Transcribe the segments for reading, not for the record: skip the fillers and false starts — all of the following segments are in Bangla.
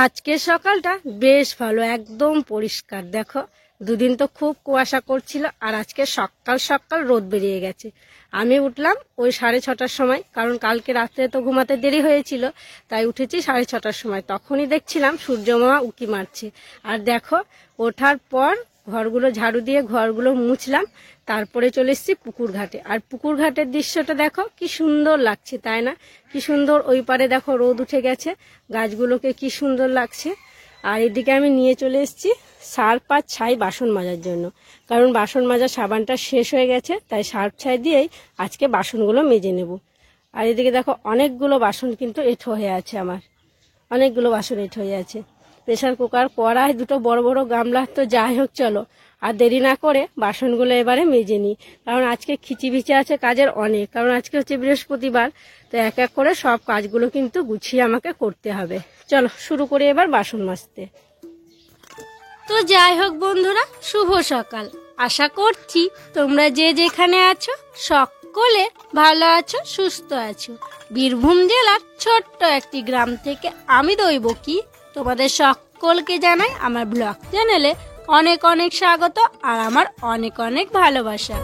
আজকের সকালটা বেশ ভালো, একদম পরিষ্কার। দেখো, দুদিন তো খুব কুয়াশা করছিল, আর আজকে সকাল সকাল রোদ বেরিয়ে গেছে। আমি উঠলাম ওই 6:30টার সময়, কারণ কালকে রাত্রে তো ঘুমাতে দেরি হয়েছিল, তাই উঠেছি 6:30টার সময়। তখনই দেখছিলাম সূর্যমামা উঁকি মারছে। আর দেখো, ওঠার পর ঘরগুলো ঝাড়ু দিয়ে ঘরগুলো মুছলাম, তারপরে চলে এসেছি পুকুর ঘাটে। আর পুকুর ঘাটের দৃশ্যটা দেখো কি সুন্দর লাগছে, তাই না? কি সুন্দর, ওই পারে দেখো রোদ উঠে গেছে, গাছগুলোকে কি সুন্দর লাগছে। আর এদিকে আমি নিয়ে চলে এসেছি সার্ফ আর ছাই বাসন মাজার জন্য, কারণ বাসন মাজার সাবানটা শেষ হয়ে গেছে, তাই সার্ফ ছাই দিয়েই আজকে বাসনগুলো মেজে নেব। আর এদিকে দেখো অনেকগুলো বাসন কিন্তু এঁঠো হয়ে আছে, আমার অনেকগুলো বাসন এঁঠো হয়ে আছে। প্রেশার কুকার, কড়াই, দুটো বড় বড় গামলা, তো যাই হোক চলো আর দেরি না করে বাসনগুলো এবারে মেজে নিই, কারণ আজকে খিচিবিচি আছে কাজের অনেক, কারণ আজকে হচ্ছে বৃহস্পতিবার। তো এক এক করে সব কাজগুলো কিন্তু গুছিয়ে আমাকে করতে হবে। চলো শুরু করি এবার বাসন মাজতে। তো যাই হোক বন্ধুরা, শুভ সকাল। আশা করছি তোমরা যে যেখানে আছো সকলে ভালো আছো, সুস্থ আছো। বীরভূম জেলার ছোট্ট একটি গ্রাম থেকে আমি দৈবকী তোমাদের সকলকে জানাই আমার ব্লগ চ্যানেলে অনেক অনেক স্বাগত আর আমার অনেক অনেক ভালোবাসা।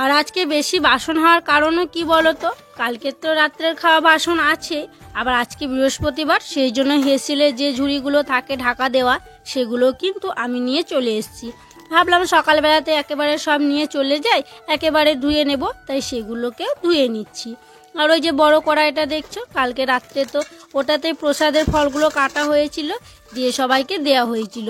আর আজকে বেশি বাসন হওয়ার কারণও কি বলতো, কালকে তো রাত্রের খাওয়া বাসন আছে, আবার আজকে বৃহস্পতিবার, সেই জন্য হেসিলে যে ঝুড়িগুলো থাকে ঢাকা দেওয়া, সেগুলো কিন্তু আমি নিয়ে চলে এসেছি। ভাবলাম সকালবেলাতে একেবারে সব নিয়ে চলে যাই, একেবারে ধুয়ে নেব, তাই সেগুলোকে ধুয়ে নিচ্ছি। আর ওই যে বড় কড়াইটা দেখছো, কালকে রাত্রে তো ওটাতে প্রসাদের ফলগুলো কাটা হয়েছিল, দিয়ে সবাইকে দেয়া হয়েছিল,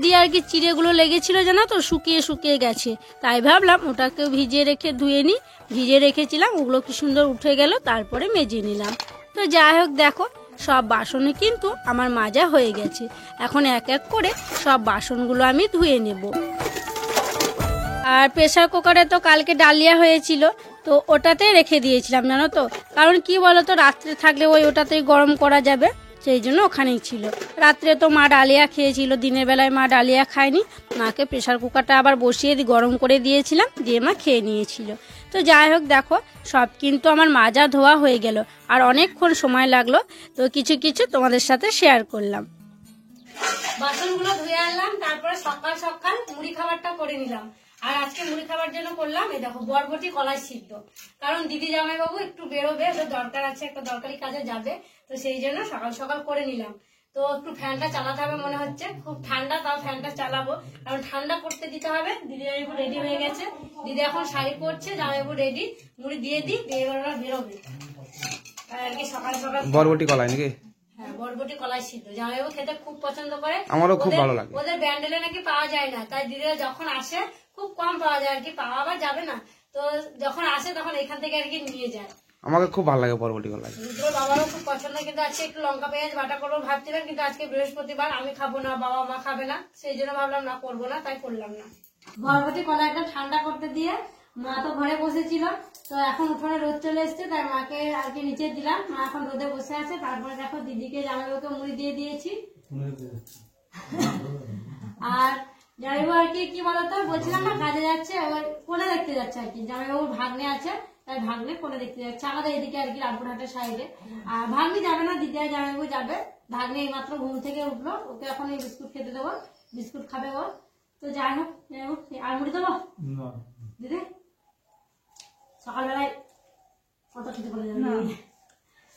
দিয়ে আর কি চিড়েগুলো লেগেছিল জানো তো, শুকিয়ে শুকিয়ে গেছে, তাই ভাবলাম ওটাকেও ভিজিয়ে রেখে ধুয়ে নিই। ভিজিয়ে রেখেছিলাম, ওগুলো কি সুন্দর উঠে গেল, তারপরে মেজে নিলাম। তো যাই হোক দেখো, সব বাসনে কিন্তু আমার মাজা হয়ে গেছে। এখন এক এক করে সব বাসনগুলো আমি ধুয়ে নেব। আর প্রেসার কুকারে তো কালকে ডালিয়া হয়েছিল, তো ওটাতে রেখে দিয়েছিলাম জানো তো, কারণ কি বলো তো, রাত্রে থাকলে ওটাতেই গরম করা যাবে, সেই জন্য ওখানেই ছিল। রাত্রে তো মা ডালিয়া খেয়েছিল, দিনের বেলায় মা ডালিয়া খায়নি, মাকে প্রেসার কুকারটা আবার বসিয়ে গরম করে দিয়েছিলাম, দিয়ে মা খেয়ে নিয়েছিল। তো যাই হোক দেখো, সব কিন্তু আমার মাজা ধোয়া হয়ে গেল, আর অনেকক্ষণ সময় লাগলো, তো কিছু কিছু তোমাদের সাথে শেয়ার করলাম। বাসনগুলো ধুয়ে আনলাম, তারপরে সকাল সকাল মুড়ি খাবারটা করে নিলাম। আর আজকে মুড়ি খাবার জন্য করলাম এই দেখো বরবটি কলাই সিদ্ধ, কারণ দিদি জামাইবাবু একটু বেরোবে, ওদের দরকার আছে, একটা দরকারি কাজে যাবে, তো সেই জন্য সকাল সকাল করে নিলাম। তো একটু ফ্যানটা চালাতে হবে মনে হচ্ছে, খুব ঠান্ডা, তাও ফ্যানটা চালাবো, কারণ ঠান্ডা করতে দিতে হবে। দিদি জামাইবাবু রেডি হয়ে গেছে, দিদি এখন শাড়ি পরছে, জামাইবাবু রেডি, মুড়ি দিয়ে দিই, দিয়ে এবার ওরা বেরোবে। আর কি সকাল সকাল বরবটি কলাই নাকি? হ্যাঁ, বরবটি কলাই সিদ্ধ জামাইবাবু খেতে খুব পছন্দ করে, আমারও খুব ভালো লাগে। ওদের ব্যান্ডেলে নাকি পাওয়া যায় না, তাই দিদিরা যখন আসে খুব কম পাওয়া যায়, আর কি পাওয়া আবার যাবে না, তো যখন আসে তখন এখান থেকে আর কি নিয়ে যায়। আমাকে খুব ভালো লাগে বরবটি কলাই। দুটোর বাবারও খুব পছন্দ, কিন্তু আজকে একটু লঙ্কা পেঁয়াজ বাটা করবো ভাবছিলাম, কিন্তু আজকে বৃহস্পতিবার, আমি খাবো না, বাবা মা খাবে না, সেই জন্য ভাবলাম না, করবো না, তাই করলাম না। বরবটি কলাইটা ঠান্ডা করতে দিয়ে মা তো ঘরে বসেছিল, তো এখন উঠোনে রোদ চলে এসছে, তাই মাকে আর কি নিচে দিলাম, মা এখন রোদে বসে আছে। তারপরে দেখো দিদিকে জামাইবাবুকে মুড়ি দিয়ে দিয়েছি। আর জামাইবাবু আর কি বলতো, বলছিলাম না কাজে যাচ্ছে, ওই কোনে দেখতে যাচ্ছে আর কি, জামাইবাবুর ভাগ্নে আছে, তাই ভাগ্নে কোনে দেখতে যাচ্ছে আমাদের এদিকে আর কি, রামপুরহাটের সাইডে। আর ভাগ্নি যাবে না, দিদি আর জামাইবাবু যাবে। ভাগ্নে এইমাত্র ঘুম থেকে উঠলো, ওকে এখন এই বিস্কুট খেতে দেবো, বিস্কুট খাবে ও। তো যাই হোক, আর মুড়ি দেবো দিদি, সকালবেলায় কত খেতে পারে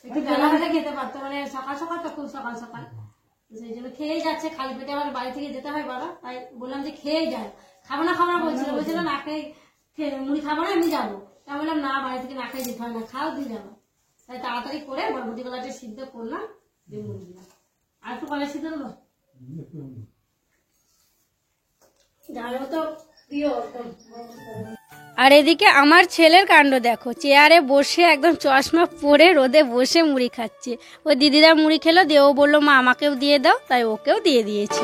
একটু বেলা হলে খেতে পারতো, মানে সকাল সকাল তো খুব সকাল সকাল, সেই জন্য খেয়েই যাচ্ছে, খালি পেটে আবার বাড়ি থেকে যেতে হয় বাবা, তাই বললাম যে খেয়েই যায়। খাবো না বলছিল না খেয়ে মুড়ি খাবো না, এমনি যাবো, তাই বললাম না, বাড়ি থেকে না খেয়ে যেতে হয় না, খাও দিয়ে যাবো। তাই তাড়াতাড়ি করে বরবটি কলাটা সিদ্ধ করলাম, দিয়ে মুড়ি দিলাম। আর একটু কলা সিদ্ধ দেবো, যাবো তো প্রিয়। আর এদিকে আমার ছেলের কাণ্ড দেখো, চেয়ারে বসে একদম চশমা পরে রোদে বসে মুড়ি খাচ্ছে। ওই দিদিরা মুড়ি খেলো, দিয়ে ও বললো মা আমাকেও দিয়ে দাও, তাই ওকেও দিয়ে দিয়েছি।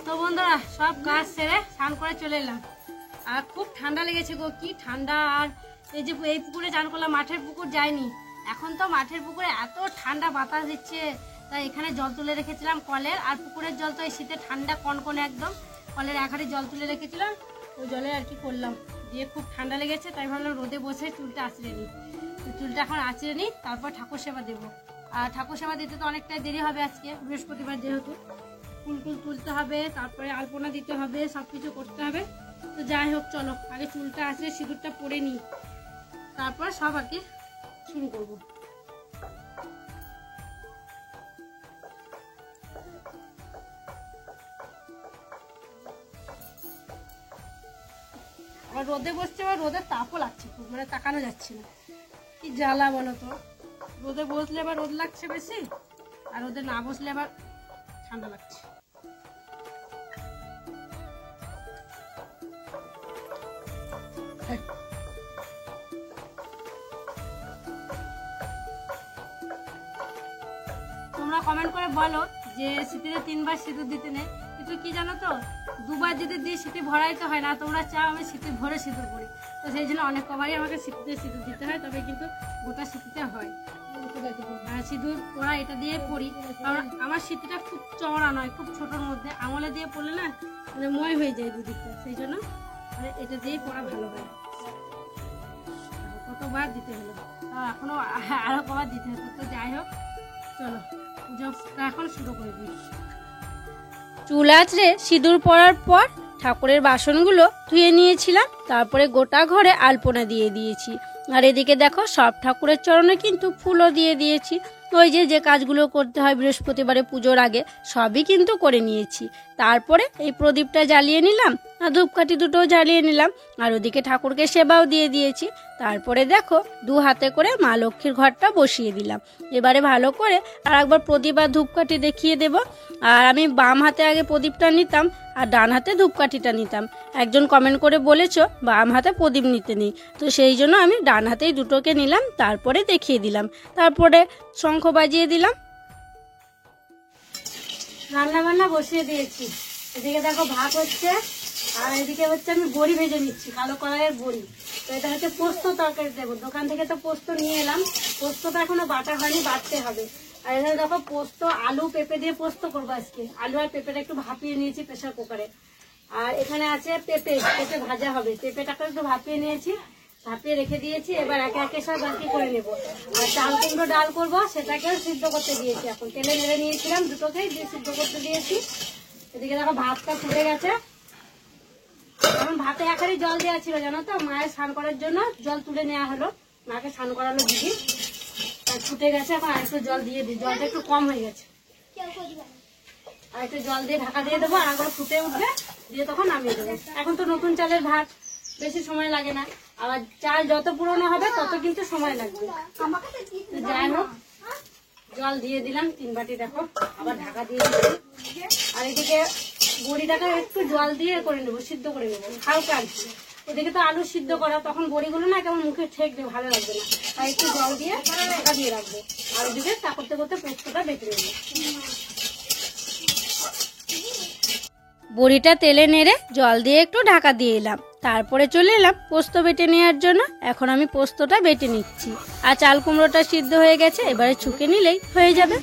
তো বন্ধুরা, সব কাজ সেরে স্নান করে চলে এলাম, আর খুব ঠান্ডা লেগেছে গো, কি ঠান্ডা। আর এই যে এই পুকুরে চান করলাম, মাঠের পুকুর যায়নি, এখন তো মাঠের পুকুরে এত ঠান্ডা বাতাস দিচ্ছে, তাই এখানে জল তুলে রেখেছিলাম কলের, আর পুকুরের জল তো এই শীতে ঠান্ডা কনকনে একদম, কলের এক হাঁড়ি জল তুলে রেখেছিলাম, ওই জলে আর কি করলাম, দিয়ে খুব ঠান্ডা লেগেছে তাই ভাবলাম রোদে বসে চুলটা আঁচড়ে নিই। তো চুলটা এখন আঁচড়ে নিই, তারপর ঠাকুর সেবা দেবো। আর ঠাকুর সেবা দিতে তো অনেকটাই দেরি হবে আজকে, বৃহস্পতিবার যেহেতু, ফুল টুল তুলতে হবে, তারপরে আলপনা দিতে হবে, সব কিছু করতে হবে। তো যাই হোক চলো আগে চুলটা আঁচড়ে সিঁদুরটা পরে নিই, তারপর সব আর কি শুরু করবো। আর রোদে বসছে, আবার রোদের তাপও লাগছে খুব, মানে তাকানো যাচ্ছে না, কি জ্বালা বলো তো। রোদে বসলে আবার রোদ লাগছে বেশি, আর রোদে না বসলে আবার ঠান্ডা লাগছে। তোমরা কমেন্ট করে বলো যে শীতে 3 বার সিঁদুর দিতে নেই, কিন্তু কি জানো তো, 2 বার যদি দিই সিঁথি ভরাই তো হয় না। তোমরা চাও আমি সিঁথি ভরে সিঁদুর করি, তো সেই জন্য অনেক কবারই আমাকে সিঁথিতে সিঁদুর দিতে হয়, তবে কিন্তু গোটা সিঁথিতে হয়। আর সিঁদুর পরা এটা দিয়ে পরি, কারণ আমার সিঁথিটা খুব চওড়া নয়, খুব ছোটোর মধ্যে, আঙুলে দিয়ে পড়লে না মানে ময় হয়ে যায় দুদিকটা, সেই জন্য মানে এটা দিয়েই পরা ভালো হয়। কতবার দিতে হলো, তাও এখনো আরো কবার দিতে হতো। তো যাই হোক চলো পুজোটা এখন শুরু করে দিই। চুল আঁচড়ে সিঁদুর পরার পর ঠাকুরের বাসনগুলো ধুয়ে নিয়েছিলাম, তারপরে গোটা ঘরে আলপনা দিয়ে দিয়েছি। আর এদিকে দেখো সব ঠাকুরের চরণে কিন্তু ফুলও দিয়ে দিয়েছি। ওই যে কাজগুলো করতে হয় বৃহস্পতিবারে পুজোর আগে সবই কিন্তু করে নিয়েছি। তারপরে এই প্রদীপটা জ্বালিয়ে নিলাম, আর ধূপকাঠি দুটোও জ্বালিয়ে নিলাম, আর ওদিকে ঠাকুরকে সেবাও দিয়ে দিয়েছি। তারপরে দেখো 2 হাতে করে মা লক্ষ্মীর ঘরটা বসিয়ে দিলাম। এবারে ভালো করে আর একবার প্রদীপ আর ধূপকাঠি দেখিয়ে দেব। আর আমি বাম হাতে আগে প্রদীপটা নিতাম আর ডান হাতে ধূপকাঠিটা নিতাম। একজন কমেন্ট করে বলেছো বাম হাতে প্রদীপ নিতে নেই, তো সেই জন্য আমি ডান হাতেই দুটোকে নিলাম, তারপরে দেখিয়ে দিলাম। তারপরে শঙ্খ বাজিয়ে দিলাম। রান্না বান্না বসিয়ে দিয়েছি, এদিকে দেখো ভাত হচ্ছে, আর এদিকে হচ্ছে আমি বড়ি ভেজে নিচ্ছি, কালো কড়াইয়ের বড়ি। তো এটা হচ্ছে পোস্ত তরকারি দেবো, দোকান থেকে তো পোস্ত নিয়ে এলাম, পোস্তটা এখনো বাটা হয়নি, বাটতে হবে। আর এখানে দেখো পোস্ত, আলু পেঁপে দিয়ে পোস্ত করবো আজকে। আলু আর পেঁপেটা একটু ভাপিয়ে নিয়েছি প্রেসার কুকারে। আর এখানে আছে পেঁপে ভাজা হবে, পেঁপেটাকে একটু ভাপিয়ে নিয়েছি, ভাপিয়ে রেখে দিয়েছি। এবার একে একে সব বাকি করে নেবো। আর চাল কুমড়ো ডাল করবো, সেটাকেও সিদ্ধ করতে দিয়েছি, এখন তেলে নেড়ে নিয়েছিলাম, দুটোকেই দিয়ে সিদ্ধ করতে দিয়েছি। এদিকে দেখো ভাতটা ফুটে গেছে, কারণ ভাতে 1 হাঁড়ি জল দেওয়া ছিল জানো তো, মায়ের স্নান করার জন্য জল তুলে নেওয়া হলো, মাকে স্নান করানো দিদি, আর ফুটে গেছে। এখন আরেকটু জল দিয়ে দিই, জলটা একটু কম হয়ে গেছে, আর একটু জল দিয়ে ঢাকা দিয়ে দেবো, আর একবার ফুটে উঠবে দিয়ে তখন নামিয়ে দেবো। এখন তো নতুন চালের ভাত, বেশি সময় লাগে না, আবার চাল যত পুরনো হবে তত কিন্তু সময় লাগবে। যাই হোক জল দিয়ে দিলাম 3 বাটি, দেখো আবার ঢাকা দিয়ে দিচ্ছি। আর এদিকে বড়িটাকে একটু জল দিয়ে করে নেবো, সিদ্ধ করে নেবো হালকা আর কি। এদিকে তো আলু সিদ্ধ করা, তখন বড়িগুলো না কেমন মুখে ঠেকবে, ভালো লাগবে না, তাই একটু জল দিয়ে ঢাকা দিয়ে রাখবো। আর ওদিকে তা করতে করতে পোস্তটা বেটে নেবো। বড়িটা তেলে নেড়ে জল দিয়ে একটু ঢাকা দিয়ে এলাম, তারপরে চলে এলাম পোস্ত বেটে নেওয়ার জন্য। এখন আমি পোস্তটা বেটে নিচ্ছি, আর চাল কুমড়োটা সিদ্ধ হয়ে গেছে, এবারে ছুঁকে নিলেই হয়ে যাবে।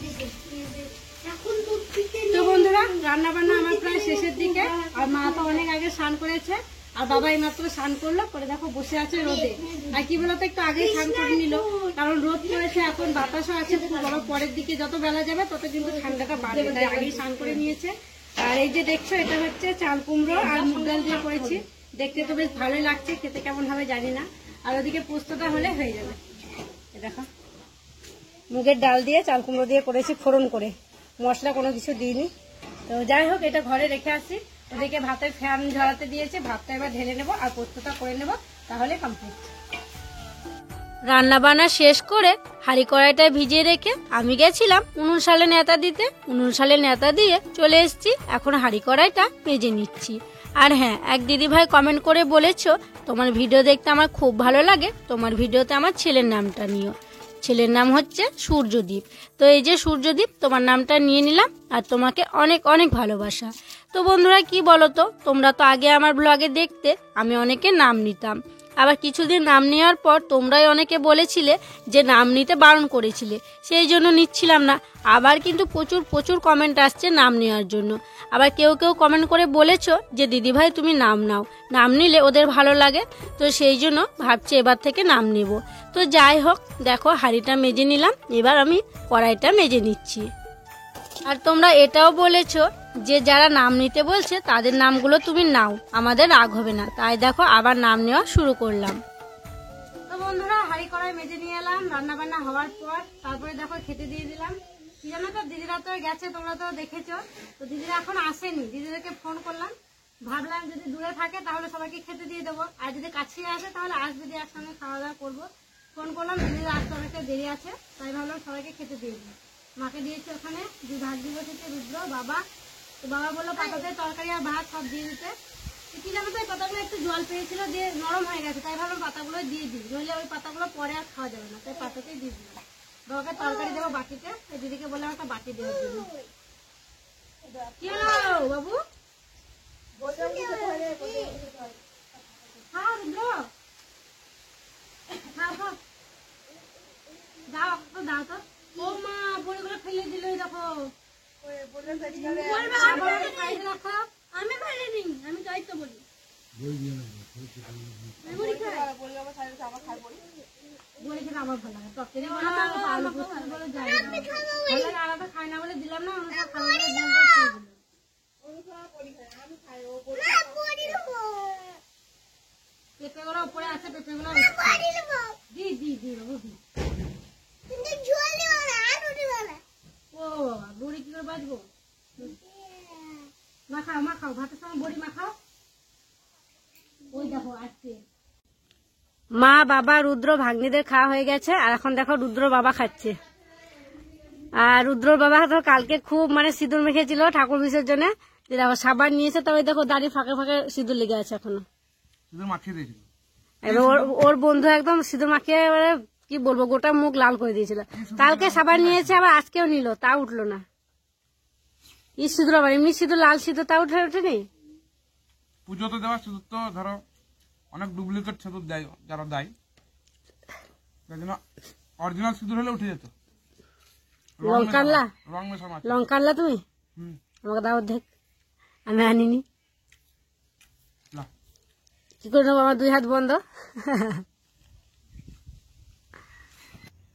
তো বন্ধুরা রান্না বান্না আমার প্রায় শেষের দিকে, আর মা তো অনেক আগে স্নান করেছে, আর বাবা এইমাত্র স্নান করলো, করে দেখো বসে আছে রোদে। আর কি বলতো একটু আগেই স্নান করে নিল, কারণ রোদ পড়েছে, এখন বাতাসও আছে খুব, আবার পরের দিকে যত বেলা যাবে তত কিন্তু ঠান্ডাটা বাড়বে, তাই আগেই স্নান করে নিয়েছে। আর এই যে দেখছো এটা হচ্ছে চাল কুমড়ো আর মুগ ডাল দিয়ে করেছি, দেখতে তো বেশ ভালোই লাগছে, খেতে কেমন হবে জানি না। আর ওদিকে পোস্তটা হলে হয়ে যাবে। দেখো মুগের ডাল দিয়ে চাল কুমড়ো দিয়ে করেছি ফোড়ন করে, মশলা কোনো কিছু দিইনি। তো যাই হোক এটা ঘরে রেখে আসি। ওদিকে ভাতের ফ্যান ঝরাতে দিয়েছে, ভাতটা এবার ঢেলে নেবো আর পোস্তটা করে নেবো, তাহলে কমপ্লিট। রান্না বান্না শেষ করে হাঁড়ি কড়াইটা ভিজিয়ে রেখে আমি গেছিলাম উনুন শালে নেতা দিতে। উনুন শালে নেতা দিয়ে চলে এসেছি, এখন হাঁড়ি কড়াইটা মেজে নিচ্ছি। আর হ্যাঁ, এক দিদিভাই কমেন্ট করে বলেছো তোমার ভিডিও দেখতে আমার খুব ভালো লাগে, তোমার ভিডিওতে আমার ছেলের নামটা নিও। ছেলের নাম হচ্ছে সূর্যদীপ। তো এই যে সূর্যদীপ, তোমার নামটা নিয়ে নিলাম, আর তোমাকে অনেক অনেক ভালোবাসা। তো বন্ধুরা কি বলো তো, তোমরা তো আগে আমার ব্লগে দেখতে আমি অনেকের নাম নিতাম, আবার কিছুদিন নাম নেওয়ার পর তোমরাই অনেকে বলেছিলে যে নাম নিতে বারণ করেছিলে, সেই জন্য নিচ্ছিলাম না। আবার কিন্তু প্রচুর প্রচুর কমেন্ট আসছে নাম নেওয়ার জন্য। আবার কেউ কেউ কমেন্ট করে বলেছো যে দিদিভাই তুমি নাম নাও, নাম নিলে ওদের ভালো লাগে, তো সেই জন্য ভাবছি এবার থেকে নাম নেব। তো যাই হোক, দেখো হাঁড়িটা মেজে নিলাম, এবার আমি কড়াইটা মেজে নিচ্ছি। আর তোমরা এটাও বলেছো যে যারা নাম নিতে বলছে তাদের নামগুলো তুমি নাও, আমাদের রাগ হবে না, তাই দেখো আবার নাম নেওয়া শুরু করলাম। তো বন্ধুরা, হাঁড়ি কড়াই মেজে নিয়ে এলাম রান্না বান্না হওয়ার পর। তারপরে দেখো খেতে দিয়ে দিলাম। কি জানো তো, দিদিরা তো গেছে, তোমরা তো দেখেছো। তো দিদিরা এখন আসেনি, দিদিদেরকে ফোন করলাম, ভাবলাম যদি দূরে থাকে তাহলে সবাইকে খেতে দিয়ে দেবো, আর যদি কাছে আসে তাহলে আসবে, দিয়ে একসঙ্গে খাওয়া দাওয়া করবো। ফোন করলাম, দিদিরা আসতে অনেকটা দেরি আছে, তাই ভাবলাম সবাইকে খেতে দিয়ে দিই। মাকে দিয়েছি ওখানে, দুই ভাত দিয়ে বসেছে রুদ্র বাবা। তো বাবা বললো পাতাতে তরকারি আর ভাত সব দিয়ে দিতে। কি জানো তো, এই পাতাগুলো একটু জল পেয়েছিল, দিয়ে নরম হয়ে গেছে, তাই ভাবলাম পাতাগুলো দিয়ে দিই, নইলে ওই পাতাগুলো পরে আর খাওয়া যাবে না, তাই পাতাতেই দিয়ে দিলাম। বাবাকে তরকারি দেবো বাটিতে, দিদিকে বললাম একটা বাটি দেওয়ার জন্য। কি হলো বাবু? খাও রুদ্র, খাও খাও, দাও তো দাও তো। ও মা, বড়িগুলো ফেলে দিল, দেখো। আমি পারিনি, আমি তাই তো বলি। বড়ি খেতে আমার ভালো লাগে, তরকারি আলু পোস্ত বলে যাই আলাদা খাই না বলে দিলাম না, ওটা খাওয়া পেঁপেগুলো উপরে আছে, পেঁপেগুলো দি দি দি বাবু দি। ও বাবা, বড়ি কি করে বাজবো? মাখাও মাখাও, ভাতের সঙ্গে বড়ি মাখাও। ওই দেখো আসছে মা, বাবা, রুদ্র ভাগ্নিদের খাওয়া হয়ে গেছে, আর এখন দেখো রুদ্র বাবা খাচ্ছে। আর রুদ্রর বাবা তো কালকে খুব সিঁদুর মেখেছিল ঠাকুর বিসর্জনে, দেখো সাবান নিয়েছে, তো ওই দেখো দাড়ি ফাঁকে ফাঁকে সিঁদুর লেগে আছে এখনো। ওর বন্ধু একদম সিঁদুর মাখিয়ে কি বলবো, গোটা মুখ লাল করে দিয়েছিল। কালকে সাবান নিয়েছে, আবার আজকেও নিল, তা উঠলো না। ই সিঁদুর আবার এমনি সিঁদুর, লাল সিঁদুর, তা ওঠেনি। পুজোতে দেওয়া সিঁদুর তো ধরো অনেক ডুপ্লিকেট সিঁদুর দেয়, যারা দেয়, তাই জন্য অরিজিনাল সিঁদুর হলে উঠে যেত। লঙ্কানলা, রং মেশানো আছে। লঙ্কানলা তুমি আমাকে দাও, দেখ আমি আনিনি, কি করে নেবো, আমার দুই হাত বন্ধ।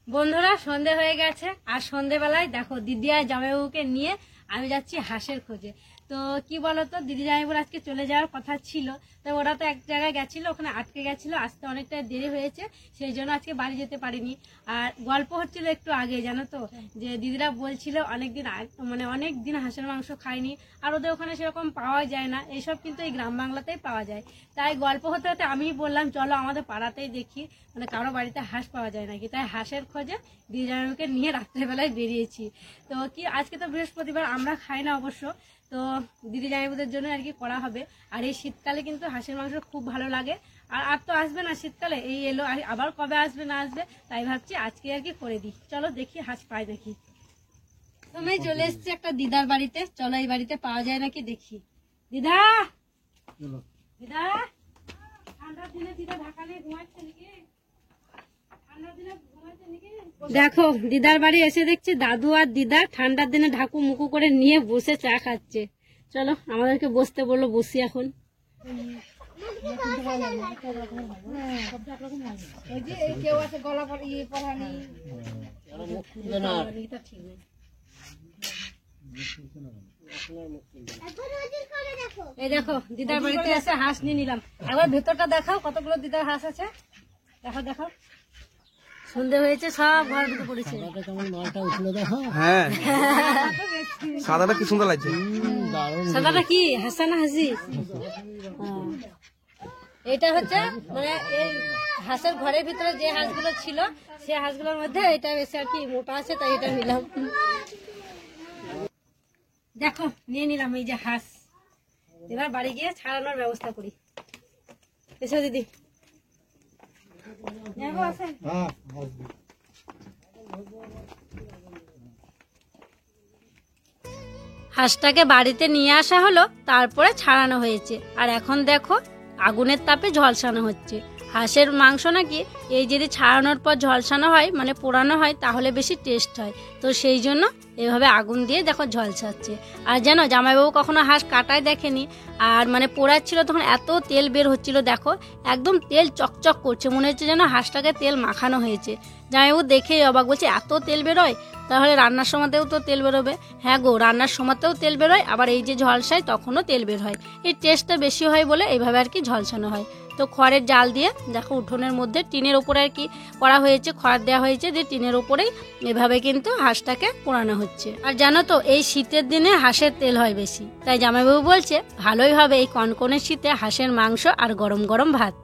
বন্ধুরা, সন্ধে হয়ে গেছে, আর সন্ধেবেলায় দেখো দিদি আর জামাইবাবুকে নিয়ে আমি যাচ্ছি হাঁসের খোঁজে। তো কি বলতো, দিদি জামাইবাবুর আজকে চলে যাওয়ার কথা ছিল, তো ওরা তো এক জায়গায় গেছিল, ওখানে আটকে গেছিল, আসতে অনেকটা দেরি হয়েছে, সেই জন্য আজকে বাড়ি যেতে পারিনি। আর গল্প হচ্ছিল একটু আগে, জানো তো, যে দিদিরা বলছিল অনেকদিন অনেক দিন হাঁসের মাংস খায়নি, আর ওদের ওখানে সেরকম পাওয়া যায় না, এইসব কিন্তু এই গ্রাম বাংলাতেই পাওয়া যায়। তাই গল্প হতে হতে আমি বললাম চলো আমাদের পাড়াতেই দেখি, কারো বাড়িতে হাঁস পাওয়া যায় নাকি। তাই হাঁসের খোঁজে দিদি জামাইবাবুকে নিয়ে রাত্রেবেলায় বেরিয়েছি। তো কি, আজকে তো বৃহস্পতিবার, আমরা খাই না অবশ্য, তো দিদি জামাইবাবুদের জন্য আর কি করা হবে। আর এই শীতকালে কিন্তু হাঁসের মাংস খুব ভালো লাগে, আর তো আসবে না শীতকালে, এই এলো, আবার কবে আসবে না আসবে, তাই ভাবছি আজকে আর কি করে দিই। চলো দেখি হাঁস পাই নাকি। তুমি চলে এসছি একটা দিদার বাড়িতে, চলো এই বাড়িতে পাওয়া যায় নাকি দেখি। দিদা, দিদা, ঠান্ডার দিনে দিদা ঢাকা নিয়ে ঘুমাচ্ছে নাকি? দেখো দিদার বাড়ি এসে দেখছি দাদু আর দিদা ঠান্ডার দিনে ঢাকু মুকু করে নিয়ে বসে চা খাচ্ছে। চলো আমাদেরকে বসতে বললো, বসি এখন। এই দেখো দিদার বাড়িতে এসে হাঁস নিয়ে নিলাম। একবার ভেতরটা দেখাও, কতগুলো দিদার হাঁস আছে, দেখো দেখো। সন্ধে হয়েছে, সব ঘর ঢুকে পড়েছে। হ্যাঁ, সাদাটা কি সুন্দর লাগছে। সাদাটা কি হাসা না হাসি? এটা হচ্ছে এই হাঁসের ঘরের ভিতরে যে হাঁসগুলো ছিল, সেই হাঁসগুলোর মধ্যে এটা বেশি আর কি মোটা আছে, তাই এটা নিলাম। দেখো নিয়ে নিলাম এই যে হাঁস, এবার বাড়ি গিয়ে ছাড়ানোর ব্যবস্থা করি। এসো দিদি। হাঁসটাকে বাড়িতে নিয়ে আসা হলো, তারপরে ছাড়ানো হয়েছে, আর এখন দেখো আগুনের তাপে ঝলসানো হচ্ছে। হাঁসের মাংস নাকি এই যদি ছাড়ানোর পর ঝলসানো হয় মানে পোড়ানো হয় তাহলে বেশি টেস্ট হয়, তো সেই জন্য এভাবে আগুন দিয়ে দেখো ঝলসাচ্ছে। আর জানো জামাইবাবু কখনো হাঁস কাটায় দেখেনি, আর মানে পোড়াচ্ছিল তখন এত তেল বের হচ্ছিল, দেখো একদম তেল চকচক করছে, মনে হচ্ছে যেন হাঁসটাকে তেল মাখানো হয়েছে। জামাইবাবু দেখে অবাক, বলছে এত তেল বেরোয়, তাহলে রান্নার সময়তেও তো তেল বেরোবে। হ্যাঁ গো, রান্নার সময়তেও তেল বেরোয়, আবার এই যে ঝলসায় তখনও তেল বের হয়, এই টেস্টটা বেশি হয় বলে এইভাবে আর কি ঝলসানো হয়। তো খড়ের জাল দিয়ে দেখো উঠোনের মধ্যে টিনের উপরে আর কি করা হয়েছে, খড় দেওয়া হয়েছে, যে টিনের উপরেই এভাবে কিন্তু হাঁসটাকে পোড়ানো হচ্ছে। আর জানো তো এই শীতের দিনে হাঁসের তেল হয় বেশি, তাই জামাইবাবু বলছে ভালোই হবে এই কনকনে শীতে হাঁসের মাংস আর গরম গরম ভাত।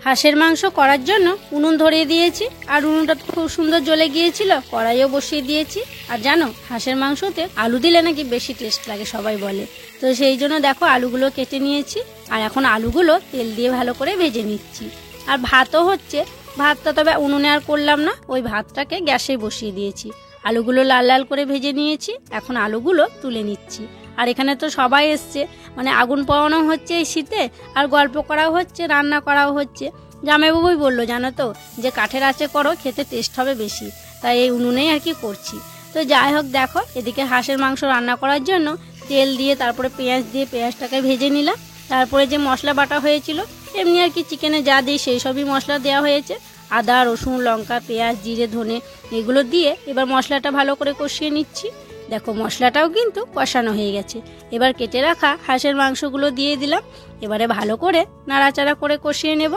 হাঁসের মাংস করার জন্য উনুন ধরিয়ে দিয়েছি, আর উনুনটা খুব সুন্দর জ্বলে গিয়েছিল, কড়াইও বসিয়ে দিয়েছি। আর জানো হাঁসের মাংসতে আলু দিলে নাকি বেশি টেস্ট লাগে সবাই বলে, তো সেই জন্য দেখো আলুগুলো কেটে নিয়েছি, আর এখন আলুগুলো তেল দিয়ে ভালো করে ভেজে নিচ্ছি। আর ভাতও হচ্ছে, ভাতটা তবে উনুনে আর করলাম না, ওই ভাতটাকে গ্যাসে বসিয়ে দিয়েছি। আলুগুলো লাল লাল করে ভেজে নিয়েছি, এখন আলুগুলো তুলে নিচ্ছি। আর এখানে তো সবাই এসছে, মানে আগুন পোড়ানো হচ্ছে এই শীতে, আর গল্প করাও হচ্ছে, রান্না করাও হচ্ছে। জামাইবাবুই বললো জানো তো যে কাঠের আঁচে করো, খেতে টেস্ট হবে বেশি, তাই এই উনুনেই আর কি করছি। তো যাই হোক দেখো এদিকে হাঁসের মাংস রান্না করার জন্য তেল দিয়ে তারপরে পেঁয়াজ দিয়ে পেঁয়াজটাকে ভেজে নিলাম, তারপরে যে মশলা বাটা হয়েছিল এমনি আর কি চিকেনে যা দিই সেই সবই মশলা দেওয়া হয়েছে, আদা রসুন লঙ্কা পেঁয়াজ জিরে ধনে এগুলো দিয়ে এবার মশলাটা ভালো করে কষিয়ে নিচ্ছি। দেখো মশলাটাও কিন্তু কষানো হয়ে গেছে, এবার কেটে রাখা হাঁসের মাংসগুলো দিয়ে দিলাম, এবারে ভালো করে নাড়াচাড়া করে কষিয়ে নেব।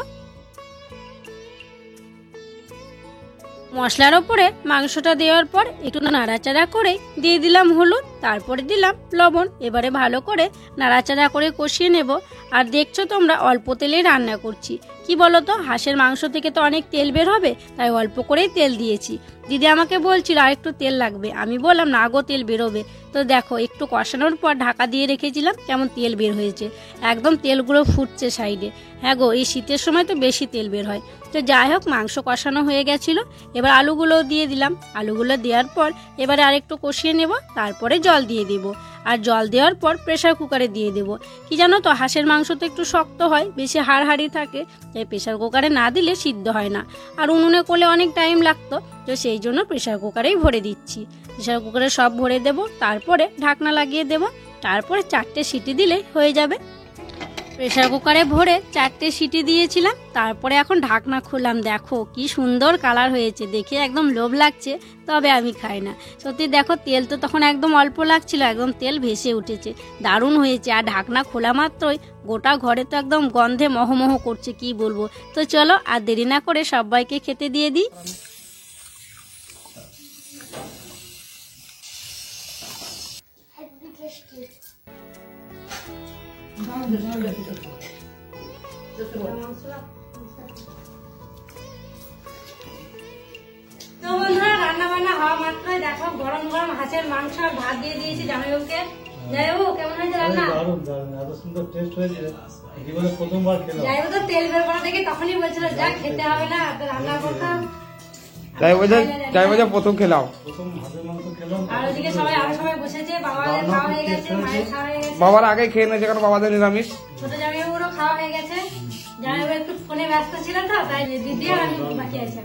মশলার ওপরে মাংসটা দেওয়ার পর একটু নাড়াচাড়া করে দিয়ে দিলাম হলুদ, তারপরে দিলাম লবণ, এবারে ভালো করে নাড়াচাড়া করে কষিয়ে নেব। আর দেখছো তোমরা অল্প তেলে রান্না করছি, কি বলো তো হাঁসের মাংস থেকে তো অনেক তেল বের হবে, তাই অল্প করেই তেল দিয়েছি। দিদি আমাকে বলছিল আর একটু তেল লাগবে, আমি বললাম না গো তেল বেরোবে। তো দেখো একটু কষানোর পর ঢাকা দিয়ে রেখেছিলাম, কেমন তেল বের হয়েছে, একদম তেলগুলো ফুটছে সাইডে। হ্যাঁ গো এই শীতের সময় তো বেশি তেল বের হয়। তো যাই হোক মাংস কষানো হয়ে গেছিল, এবার আলুগুলো দিয়ে দিলাম, আলুগুলো দেওয়ার পর এবারে আরেকটু কষিয়ে নেব, তারপরে জল দিয়ে দেব। আর জল দেওয়ার পর প্রেসার কুকারে দিয়ে দেব। কি জানো তো হাঁসের মাংস তো একটু শক্ত হয়, বেশি হাড় থাকে, তাই প্রেসার কুকারে না দিলে সিদ্ধ হয় না, আর উনুনে করলে অনেক টাইম লাগতো, তো সেই জন্য প্রেসার কুকারেই ভরে দিচ্ছি। প্রেসার কুকারে সব ভরে দেব, তারপরে ঢাকনা লাগিয়ে দেব, তারপরে 4টে সিটি দিলে হয়ে যাবে। প্রেসার কুকারে ভরে 4টে সিটি দিয়েছিলাম, তারপরে এখন ঢাকনা খুললাম, দেখো কি সুন্দর কালার হয়েছে, দেখে একদম লোভ লাগছে, তবে আমি খাই না। সত্যি দেখো তেল তো তখন একদম অল্প লাগছিল, একদম তেল ভেসে উঠেছে, দারুণ হয়েছে। আর ঢাকনা খোলা মাত্রই গোটা ঘরে তো একদম গন্ধে মহমহ করছে, কি বলবো। তো চলো আর দেরি না করে সবাইকে খেতে দিয়ে দিই। তো বন্ধুরা রান্না বান্না হওয়া মাত্রই দেখো গরম গরম হাঁসের মাংস আর ভাত দিয়ে দিয়েছি জামাইবাবুকে। জামাইবাবু কেমন হয়েছে রান্না? দারুণ দারুণ, এত সুন্দর টেস্ট হয়েছে, জীবনে প্রথমবার খেলাম। জামাইবাবু তো তেল বের করা দেখে তখনই বলছিল যা খেতে হবে না, তো রান্না করতাম। তাই বোঝা প্রথম খেলাম, প্রথম ভাতের মাংস খেলাম। আর ওদিকে সবাই আরো সবাই বসেছে, বাবাদের খাওয়া হয়ে গেছে, মায়ের খাওয়া হয়ে গেছে, বাবার আগে খেয়ে নিয়েছে কারণ বাবাদের নিরামিষ। ছোট জামাইবাবুরও খাওয়া হয়ে গেছে। জামাইবাবু একটু ফোনে ব্যস্ত ছিল তো, তাই দিদি আর আমি বাকি আছে।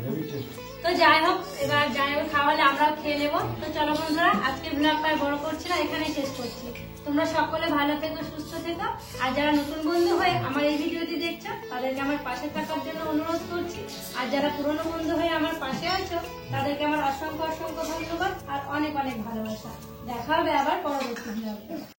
তো যাই হোক এবার জামাইবাবু খাওয়ালে আমরাও খেয়ে নেবো। তো চলো বন্ধুরা আজকে ব্লগটা বড় করছি না, এখানেই শেষ করছি। তোমরা সকলে ভালো থেকো সুস্থ থেকো, আর যারা নতুন বন্ধু হয়ে আমার এই ভিডিওটি দেখছো তাদেরকে আমার পাশে থাকার জন্য অনুরোধ করছি, আর যারা পুরনো বন্ধু হয়ে আমার পাশে আছো তাদেরকে আমার অসংখ্য অসংখ্য ধন্যবাদ আর অনেক অনেক ভালোবাসা। দেখা হবে আবার পরবর্তী।